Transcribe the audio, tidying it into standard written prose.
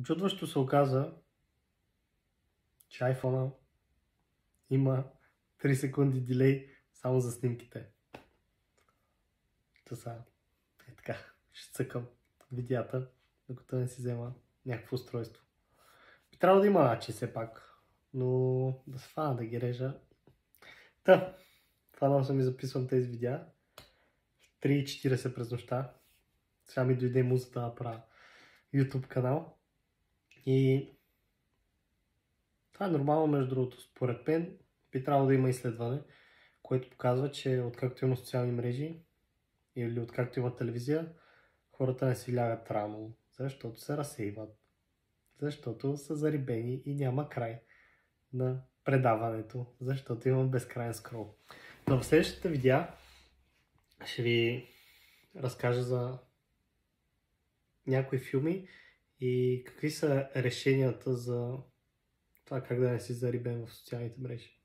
Очудващо се оказа, че iPhone има 3 секунди дилей само за снимките. Та сега е така, ще цъкам видеята, докато не си взема някакво устройство. Би трябвало да има начин все пак, но да се фана да ги режа. Та, фанал съм и записвам тези видеа. 3:40 през нощта. Сега ми дойде музата да правя YouTube канал. И това е нормално, между другото. Според мен би трябвало да има изследване, което показва, че откакто има социални мрежи или откакто има телевизия, хората не си лягат рано, защото се разсейват, защото са зарибени и няма край на предаването, защото има безкрайен скрол. Но в следващите видеа ще ви разкажа за някои филми и какви са решенията за това как да не си зарибен в социалните мрежи.